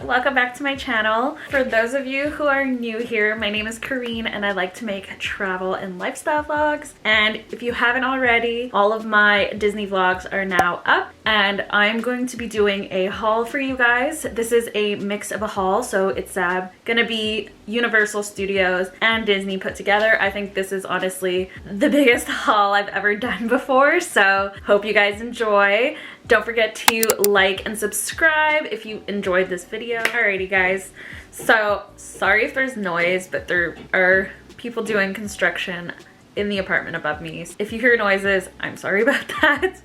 welcome back to my channel. For those of you who are new here, my name is Karine and I like to make travel and lifestyle vlogs. And if you haven't already, all of my Disney vlogs are now up and I'm going to be doing a haul for you guys. This is a mix of a haul, so it's gonna be Universal Studios and Disney put together. I think this is honestly the biggest haul I've ever done before, so hope you guys enjoy. Don't forget to like and subscribe if you enjoyed this video. Alrighty guys, so sorry if there's noise, but there are people doing construction in the apartment above me. If you hear noises, I'm sorry about that.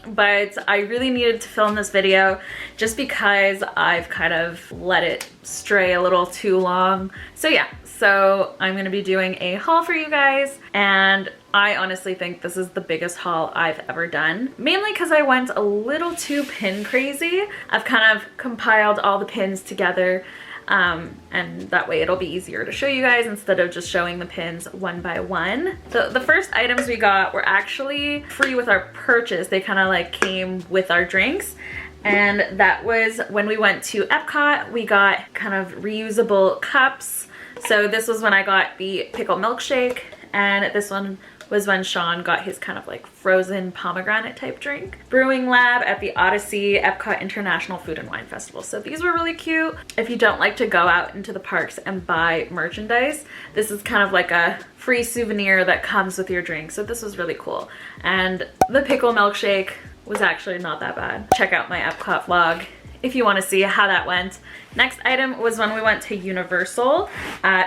But I really needed to film this video just because I've kind of let it stray a little too long. So yeah, so I'm gonna be doing a haul for you guys, and I honestly think this is the biggest haul I've ever done, mainly because I went a little too pin crazy. I've kind of compiled all the pins together, and that way it'll be easier to show you guys instead of just showing the pins one by one. So the first items we got were actually free with our purchase. They kind of like came with our drinks. And that was when we went to Epcot. We got kind of reusable cups. So this was when I got the pickle milkshake, and this one was when Sean got his kind of like frozen pomegranate type drink. Brewing Lab at the Odyssey Epcot International Food and Wine Festival. So these were really cute. If you don't like to go out into the parks and buy merchandise, this is kind of like a free souvenir that comes with your drink. So this was really cool. And the pickle milkshake was actually not that bad. Check out my Epcot vlog if you want to see how that went. Next item was when we went to Universal.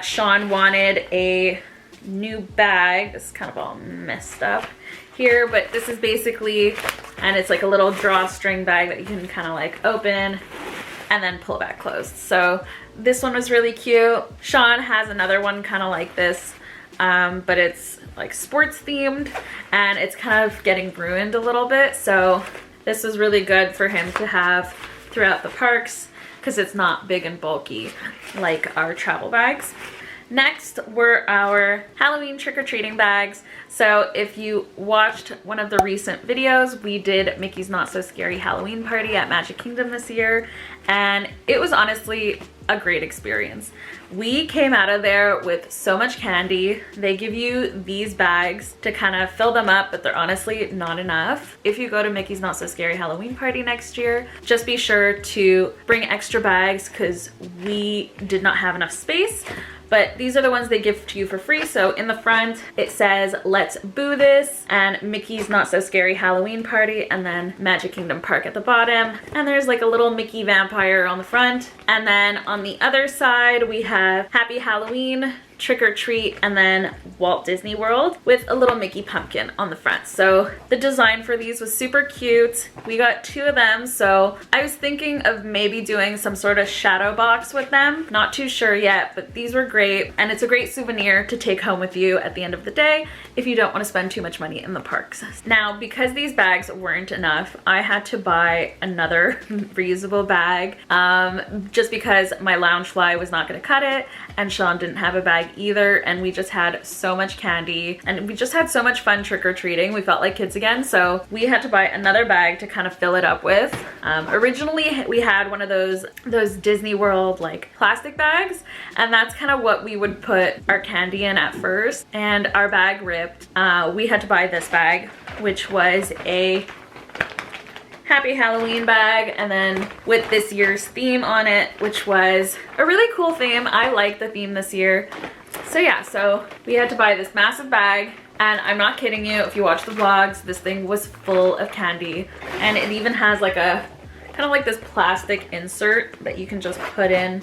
Sean wanted a new bag. This is kind of all messed up here, but this is basically, and it's like a little drawstring bag that you can kind of like open and then pull back closed. So this one was really cute. Sean has another one kind of like this, but it's like sports themed and it's kind of getting ruined a little bit. So this was really good for him to have throughout the parks because it's not big and bulky like our travel bags. Next were our Halloween trick-or-treating bags. So if you watched one of the recent videos, we did Mickey's Not So Scary Halloween Party at Magic Kingdom this year, and it was honestly a great experience. We came out of there with so much candy. They give you these bags to kind of fill them up, but they're honestly not enough. If you go to Mickey's Not So Scary Halloween Party next year, just be sure to bring extra bags because we did not have enough space. But these are the ones they give to you for free. So in the front, it says, "Let's Boo This," and Mickey's Not So Scary Halloween Party, and then Magic Kingdom Park at the bottom. And there's like a little Mickey vampire on the front. And then on the other side, we have Happy Halloween, Trick or Treat, and then Walt Disney World with a little Mickey pumpkin on the front. So the design for these was super cute. We got 2 of them, so I was thinking of maybe doing some sort of shadow box with them. Not too sure yet, but these were great, and it's a great souvenir to take home with you at the end of the day if you don't want to spend too much money in the parks. Now, because these bags weren't enough, I had to buy another reusable bag, just because my Loungefly was not going to cut it, and Sean didn't have a bag either, and we just had so much candy and we just had so much fun trick-or-treating. We felt like kids again, so we had to buy another bag to kind of fill it up with. Originally we had one of those Disney World like plastic bags, and that's kind of what we would put our candy in at first, and our bag ripped. We had to buy this bag, which was a Happy Halloween bag, and then with this year's theme on it, which was a really cool theme. I like the theme this year. So yeah, so we had to buy this massive bag, and I'm not kidding you, if you watch the vlogs, this thing was full of candy, and it even has like a kind of like this plastic insert that you can just put in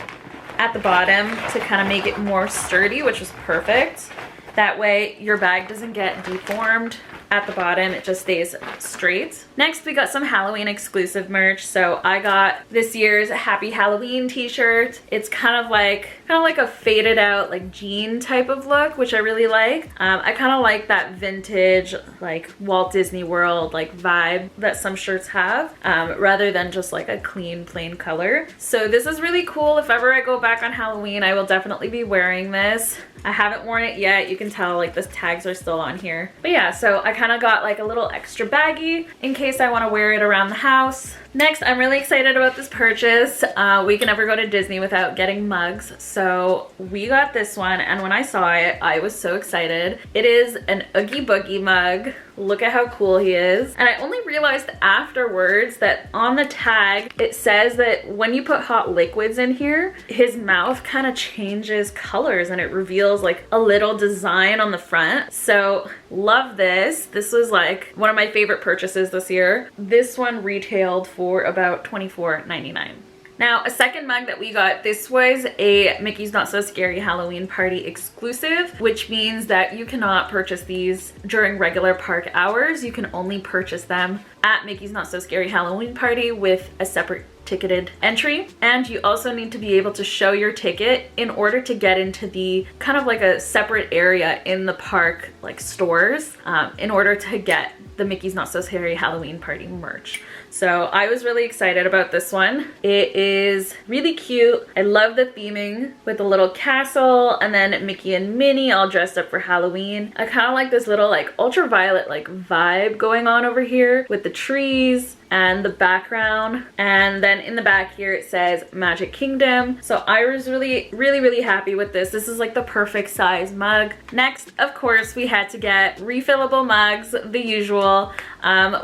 at the bottom to kind of make it more sturdy, which was perfect. That way your bag doesn't get deformed at the bottom, it just stays straight. Next, we got some Halloween exclusive merch. So I got this year's Happy Halloween t-shirt. It's kind of like a faded out like jean type of look, which I really like. I kind of like that vintage like Walt Disney World like vibe that some shirts have, rather than just like a clean plain color. So this is really cool. If ever I go back on Halloween, I will definitely be wearing this. I haven't worn it yet. You can tell like the tags are still on here. But yeah, so I kind of got like a little extra baggie in case I want to wear it around the house. Next, I'm really excited about this purchase. We can never go to Disney without getting mugs. So we got this one, and when I saw it, I was so excited. It is an Oogie Boogie mug. Look at how cool he is. And I only realized afterwards that on the tag, it says that when you put hot liquids in here, his mouth kind of changes colors and it reveals like a little design on the front. So love this. This was like one of my favorite purchases this year. This one retailed for about $24.99. Now, a second mug that we got, this was a Mickey's Not So Scary Halloween Party exclusive, which means that you cannot purchase these during regular park hours. You can only purchase them at Mickey's Not So Scary Halloween Party with a separate ticketed entry. And you also need to be able to show your ticket in order to get into the kind of like a separate area in the park, like stores, in order to get the Mickey's Not So Scary Halloween Party merch. So I was really excited about this one. It is really cute. I love the theming with the little castle and then Mickey and Minnie all dressed up for Halloween. I kind of like this little like ultraviolet like vibe going on over here with the trees and the background. And then in the back here it says Magic Kingdom. So I was really happy with this. This is like the perfect size mug. Next, of course, we had to get refillable mugs, the usual.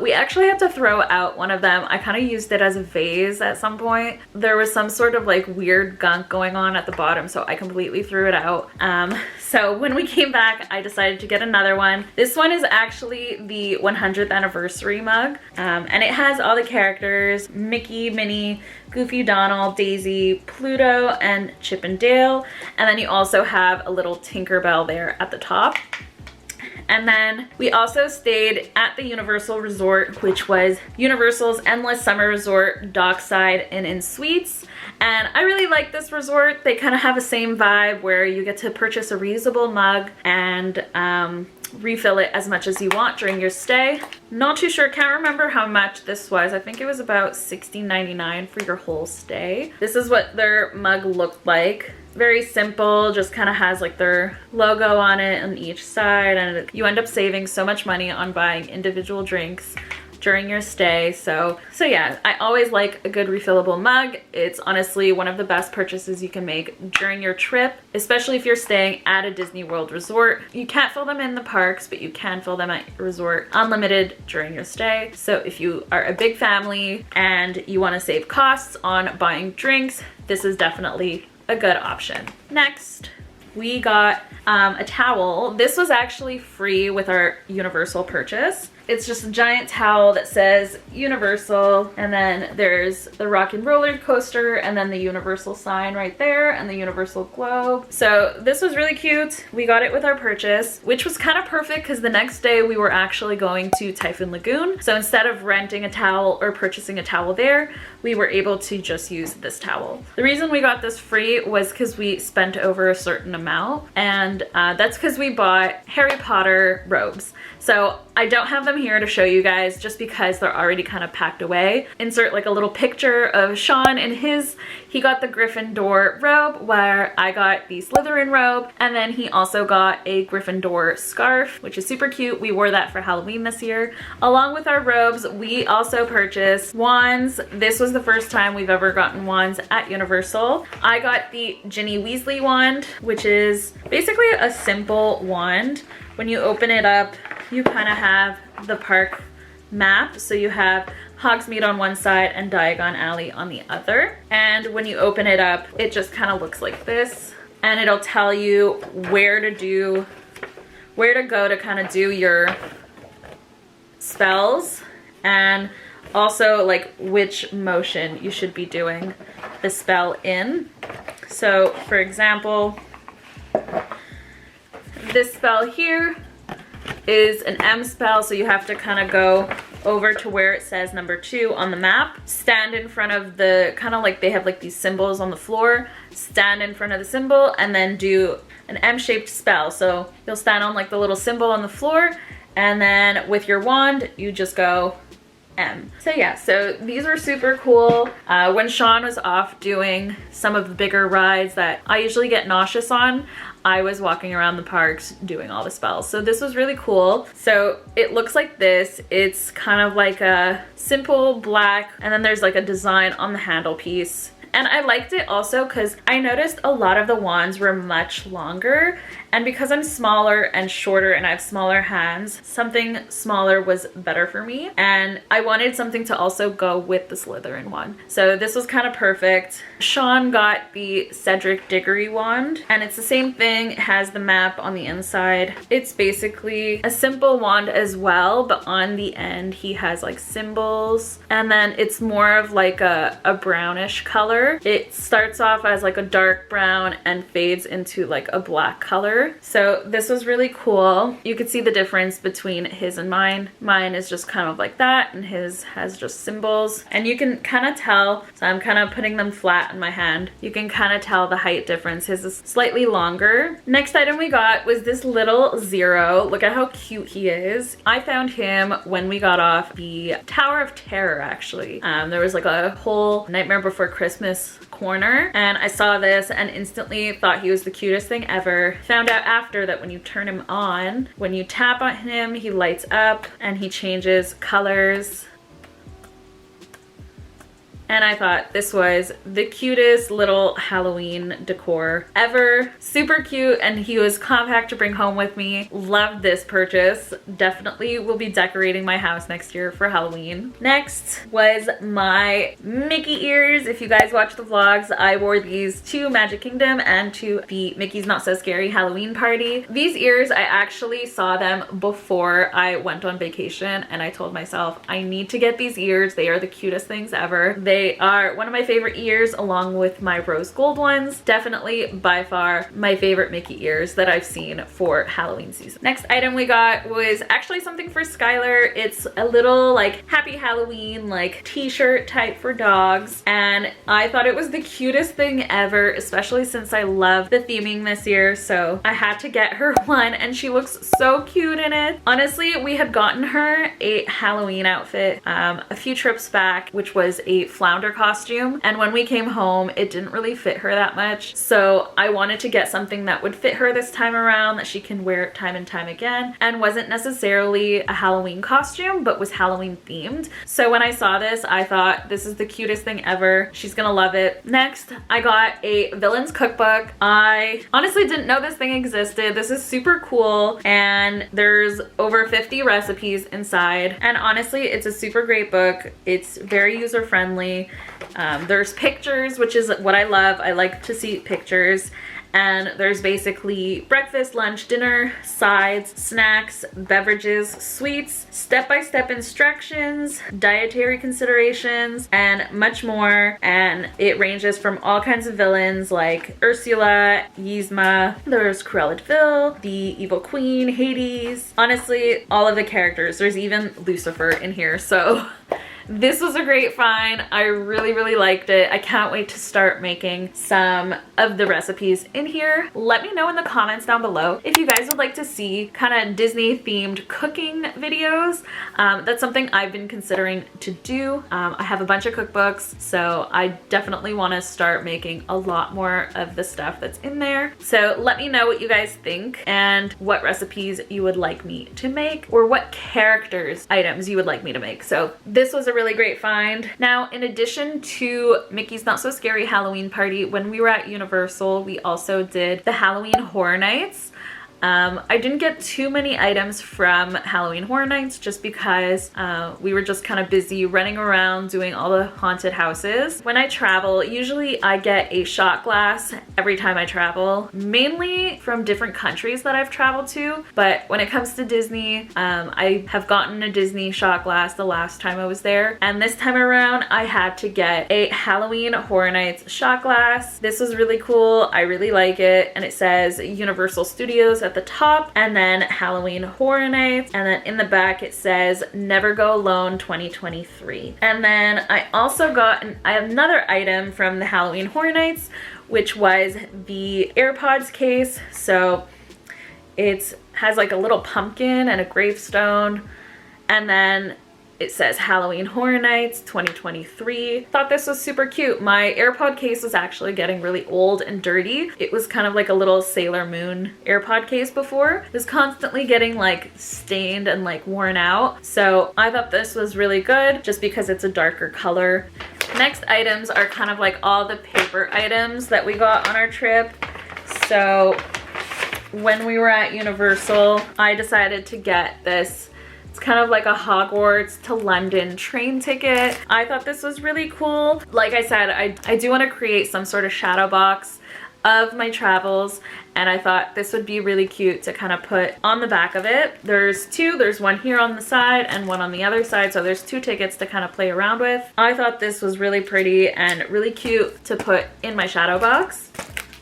We actually had to throw out one of them. I kind of used it as a vase at some point. There was some sort of like weird gunk going on at the bottom, so I completely threw it out. So when we came back, I decided to get another one. This one is actually the 100th anniversary mug, and it has all the characters: Mickey, Minnie, Goofy, Donald, Daisy, Pluto, and Chip and Dale. And then you also have a little Tinkerbell there at the top. And then we also stayed at the Universal Resort, which was Universal's Endless Summer Resort, Dockside and in Suites. And I really like this resort. They kind of have the same vibe where you get to purchase a reusable mug and refill it as much as you want during your stay. Not too sure, can't remember how much this was. I think it was about $16.99 for your whole stay. This is what their mug looked like. Very simple, just kind of has like their logo on it on each side, and you end up saving so much money on buying individual drinks during your stay. So yeah, I always like a good refillable mug. It's honestly one of the best purchases you can make during your trip, especially if you're staying at a Disney World resort. You can't fill them in the parks, but you can fill them at your resort unlimited during your stay. So if you are a big family and you want to save costs on buying drinks, this is definitely a good option. Next, we got a towel. This was actually free with our Universal purchase. It's just a giant towel that says Universal, and then there's the Rock and Roller Coaster, and then the Universal sign right there, and the Universal globe. So this was really cute. We got it with our purchase, which was kind of perfect because the next day we were actually going to Typhoon Lagoon. So instead of renting a towel or purchasing a towel there, we were able to just use this towel. The reason we got this free was because we spent over a certain amount, and that's because we bought Harry Potter robes. So I don't have them here to show you guys just because they're already kind of packed away. Insert like a little picture of Sean and he got the Gryffindor robe, where I got the Slytherin robe, and then he also got a Gryffindor scarf, which is super cute. We wore that for Halloween this year. Along with our robes, we also purchased wands. This was the first time we've ever gotten wands at Universal. I got the Ginny Weasley wand, which is basically a simple wand. When you open it up, you kind of have the park map. So you have Hogsmeade on one side and Diagon Alley on the other. And when you open it up, it just kind of looks like this. And it'll tell you where to go to kind of do your spells, and also like which motion you should be doing the spell in. So for example, this spell here is an M spell, so you have to kind of go over to where it says number 2 on the map, stand in front of the, kind of like they have like these symbols on the floor, stand in front of the symbol and then do an M-shaped spell. So you'll stand on like the little symbol on the floor, and then with your wand you just go M. So yeah, so these were super cool. When Sean was off doing some of the bigger rides that I usually get nauseous on, I was walking around the parks doing all the spells. So this was really cool. So it looks like this. It's kind of like a simple black, and then there's like a design on the handle piece. And I liked it also because I noticed a lot of the wands were much longer, and because I'm smaller and shorter and I have smaller hands, something smaller was better for me. And I wanted something to also go with the Slytherin one. So this was kind of perfect. Sean got the Cedric Diggory wand, and it's the same thing. It has the map on the inside. It's basically a simple wand as well, but on the end he has like symbols, and then it's more of like a brownish color. It starts off as like a dark brown and fades into like a black color. So this was really cool. You could see the difference between his and mine. Mine is just kind of like that, and his has just symbols. And you can kind of tell, so I'm kind of putting them flat in my hand. You can kind of tell the height difference. His is slightly longer. Next item we got was this little Zero. Look at how cute he is. I found him when we got off the Tower of Terror, actually. There was like a whole Nightmare Before Christmas corner, and I saw this and instantly thought he was the cutest thing ever. Found out after that when you turn him on, when you tap on him, he lights up and he changes colors. And I thought this was the cutest little Halloween decor ever. Super cute, and he was compact to bring home with me. Loved this purchase. Definitely will be decorating my house next year for Halloween. Next was my Mickey ears. If you guys watch the vlogs, I wore these to Magic Kingdom and to the Mickey's Not So Scary Halloween party. These ears, I actually saw them before I went on vacation, and I told myself, I need to get these ears. They are the cutest things ever. They are one of my favorite ears along with my rose gold ones. Definitely by far my favorite Mickey ears that I've seen for Halloween season. Next item we got was actually something for Skylar. It's a little like Happy Halloween like t-shirt type for dogs, and I thought it was the cutest thing ever, especially since I love the theming this year. So I had to get her one, and she looks so cute in it. Honestly, we had gotten her a Halloween outfit a few trips back, which was a flounder costume, and when we came home it didn't really fit her that much, so I wanted to get something that would fit her this time around, that she can wear time and time again, and wasn't necessarily a Halloween costume but was Halloween themed. So when I saw this, I thought this is the cutest thing ever. She's gonna love it. Next, I got a villains cookbook. I honestly didn't know this thing existed. This is super cool, and there's over 50 recipes inside, and honestly it's a super great book. It's very user friendly. There's pictures, which is what I love. I like to see pictures. And there's basically breakfast, lunch, dinner, sides, snacks, beverages, sweets, step-by-step instructions, dietary considerations, and much more. And it ranges from all kinds of villains like Ursula, Yzma, there's Cruella de Vil, the Evil Queen, Hades. Honestly, all of the characters. There's even Lucifer in here, so this was a great find. I really, really liked it. I can't wait to start making some of the recipes in here. Let me know in the comments down below if you guys would like to see kind of Disney themed cooking videos. That's something I've been considering to do. I have a bunch of cookbooks, so I definitely want to start making a lot more of the stuff that's in there. So let me know what you guys think and what recipes you would like me to make, or what characters items you would like me to make. So this was a really great find. Now, in addition to Mickey's Not So Scary Halloween party, when we were at Universal, we also did the Halloween Horror Nights. I didn't get too many items from Halloween Horror Nights just because we were just kind of busy running around doing all the haunted houses. When I travel, usually I get a shot glass every time I travel, mainly from different countries that I've traveled to. But when it comes to Disney, I have gotten a Disney shot glass the last time I was there. And this time around, I had to get a Halloween Horror Nights shot glass. This was really cool. I really like it. And it says Universal Studios at the top, and then Halloween Horror Nights, and then in the back it says Never Go Alone 2023. And then I also got another item from the Halloween Horror Nights, which was the AirPods case. So it has like a little pumpkin and a gravestone, and then it says Halloween Horror Nights 2023. Thought this was super cute. My AirPod case was actually getting really old and dirty. It was kind of like a little Sailor Moon AirPod case before. It was constantly getting like stained and like worn out. So I thought this was really good just because it's a darker color. Next items are kind of like all the paper items that we got on our trip. So when we were at Universal, I decided to get this. It's kind of like a Hogwarts to London train ticket. I thought this was really cool. Like I said, I do want to create some sort of shadow box of my travels, and I thought this would be really cute to kind of put on the back of it. There's two, there's one here on the side and one on the other side, so there's two tickets to kind of play around with. I thought this was really pretty and really cute to put in my shadow box.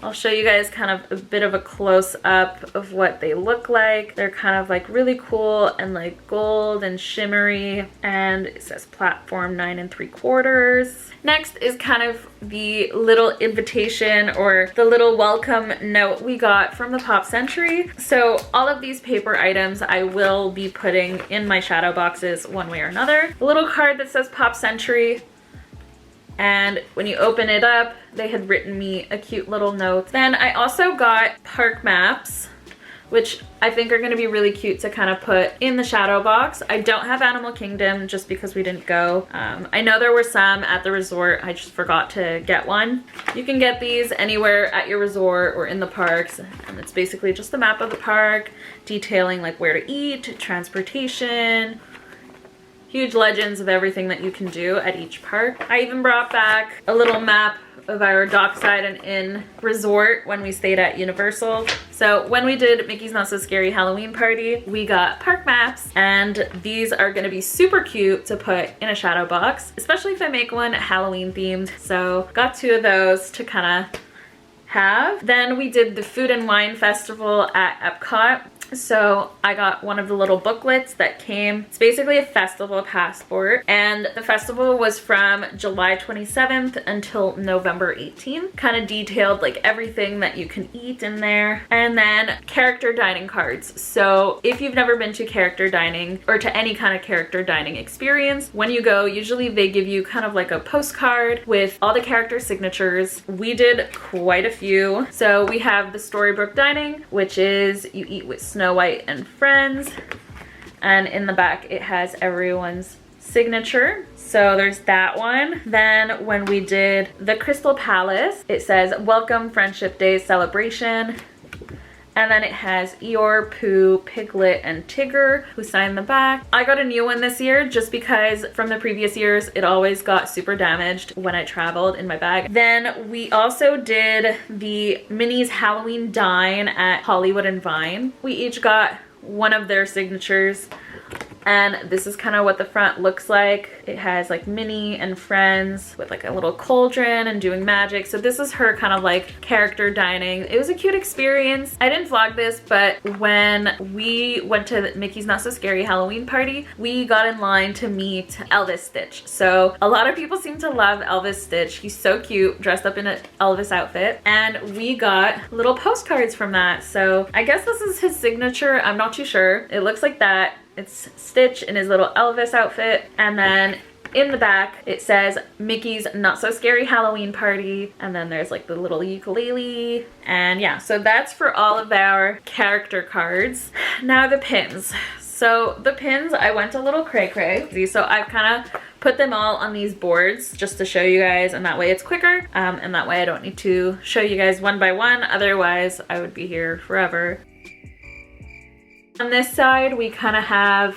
I'll show you guys kind of a bit of a close-up of what they look like. They're kind of like really cool and like gold and shimmery, and it says platform 9 3/4. Next is kind of the little invitation or the little welcome note we got from the Pop Century. So all of these paper items I will be putting in my shadow boxes one way or another. A little card that says Pop Century. And when you open it up, they had written me a cute little note. Then I also got park maps, which I think are gonna be really cute to kind of put in the shadow box. I don't have Animal Kingdom just because we didn't go. I know there were some at the resort, I just forgot to get one. You can get these anywhere at your resort or in the parks, and it's basically just the map of the park, detailing like where to eat, transportation, huge legends of everything that you can do at each park. I even brought back a little map of our dockside and inn resort when we stayed at Universal. So when we did Mickey's Not So Scary Halloween Party, we got park maps, and these are gonna be super cute to put in a shadow box, especially if I make one Halloween themed. So got two of those to kind of have. Then we did the Food and Wine Festival at Epcot. So I got one of the little booklets that came. It's basically a festival passport, and the festival was from July 27th until November 18th. Kind of detailed like everything that you can eat in there. And then character dining cards. So if you've never been to character dining or to any kind of character dining experience, when you go, usually they give you kind of like a postcard with all the character signatures. We did quite a few. So we have the Storybook Dining, which is you eat with Snow White and friends, and in the back it has everyone's signature. So there's that one. Then when we did the Crystal Palace, it says Welcome Friendship Day Celebration. And then it has Eeyore, Pooh, Piglet, and Tigger who signed the back. I got a new one this year just because from the previous years it always got super damaged when I traveled in my bag. Then we also did the Minnie's Halloween Dine at Hollywood and Vine. We each got one of their signatures, and this is kind of what the front looks like. It has like Minnie and friends with like a little cauldron and doing magic. So this is her kind of like character dining. It was a cute experience. I didn't vlog this, but when we went to Mickey's Not So Scary Halloween Party, we got in line to meet Elvis Stitch. So a lot of people seem to love Elvis Stitch. He's so cute, dressed up in an Elvis outfit. And we got little postcards from that. So I guess this is his signature. I'm not too sure. It looks like that. It's Stitch in his little Elvis outfit, and then in the back it says Mickey's Not So Scary Halloween Party, and then there's like the little ukulele. And yeah, so that's for all of our character cards. Now the pins. So the pins, I went a little cray-cray. So I've kind of put them all on these boards just to show you guys, and that way it's quicker, and that way I don't need to show you guys one by one, otherwise I would be here forever. On this side, we kind of have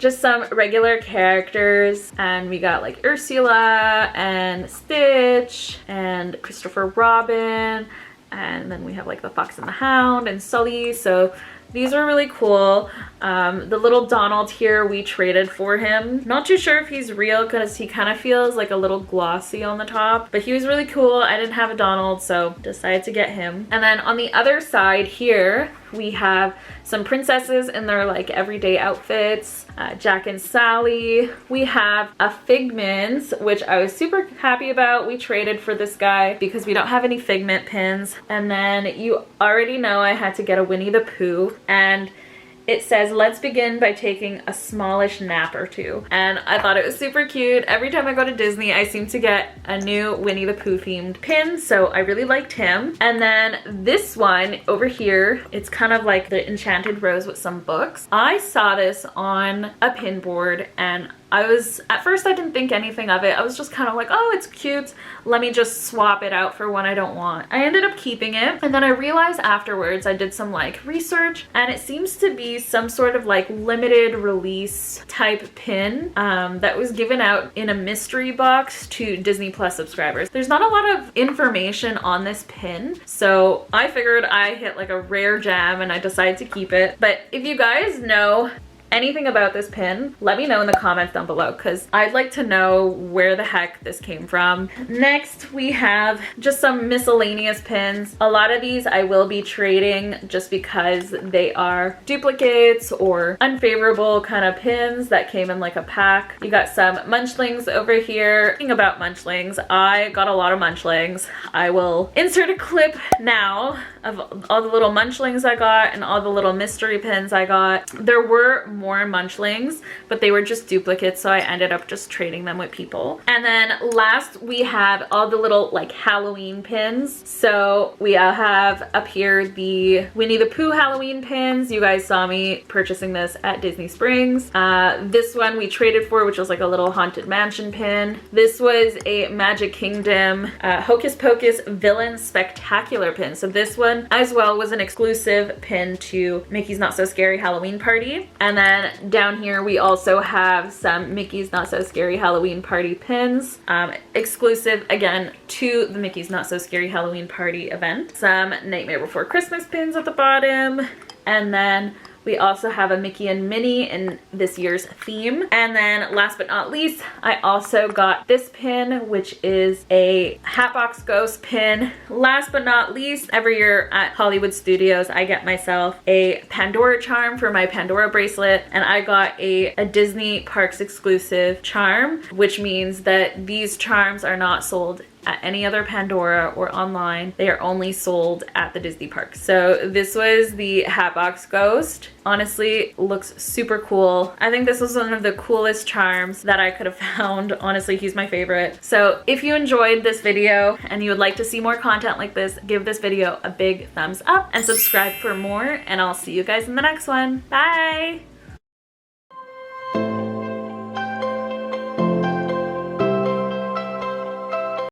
just some regular characters, and we got like Ursula and Stitch and Christopher Robin, and then we have like the Fox and the Hound and Sully. So these are really cool. The little Donald here, we traded for him. Not too sure if he's real because he kind of feels like a little glossy on the top, but he was really cool. I didn't have a Donald, so decided to get him. And then on the other side here, we have some princesses in their like everyday outfits. Jack and Sally. We have a Figments, which I was super happy about. We traded for this guy because we don't have any Figment pins. And then you already know I had to get a Winnie the Pooh, and it says, let's begin by taking a smallish nap or two. And I thought it was super cute. Every time I go to Disney, I seem to get a new Winnie the Pooh themed pin, so I really liked him. And then this one over here, it's kind of like the enchanted rose with some books. I saw this on a pin board and at first I didn't think anything of it. I was just kind of like, oh, it's cute. Let me just swap it out for one I don't want. I ended up keeping it. And then I realized afterwards, I did some like research, and it seems to be some sort of like limited release type pin that was given out in a mystery box to Disney Plus subscribers. There's not a lot of information on this pin, so I figured I hit like a rare gem and I decided to keep it. But if you guys know anything about this pin, let me know in the comments down below, because I'd like to know where the heck this came from. Next, we have just some miscellaneous pins. A lot of these I will be trading just because they are duplicates or unfavorable kind of pins that came in like a pack. You got some munchlings over here. Thinking about munchlings, I got a lot of munchlings. I will insert a clip now of all the little munchlings I got and all the little mystery pins I got. There were more munchlings, but they were just duplicates, so I ended up just trading them with people. And then last, we have all the little like Halloween pins. So we have up here the Winnie the Pooh Halloween pins. You guys saw me purchasing this at Disney Springs. This one we traded for, which was like a little Haunted Mansion pin. This was a Magic Kingdom Hocus Pocus Villain Spectacular pin. So this one as well was an exclusive pin to Mickey's Not So Scary Halloween Party. And then down here we also have some Mickey's Not So Scary Halloween Party pins, exclusive again to the Mickey's Not So Scary Halloween Party event. Some Nightmare Before Christmas pins at the bottom, and then we also have a Mickey and Minnie in this year's theme. And then last but not least, I also got this pin, which is a Hatbox Ghost pin. Last but not least, every year at Hollywood Studios, I get myself a Pandora charm for my Pandora bracelet, and I got a Disney Parks exclusive charm, which means that these charms are not sold at any other Pandora or online. They are only sold at the Disney parks. So this was the Hatbox Ghost. Honestly, looks super cool. I think this was one of the coolest charms that I could have found. Honestly, he's my favorite. So if you enjoyed this video and you would like to see more content like this, give this video a big thumbs up and subscribe for more, and I'll see you guys in the next one. Bye!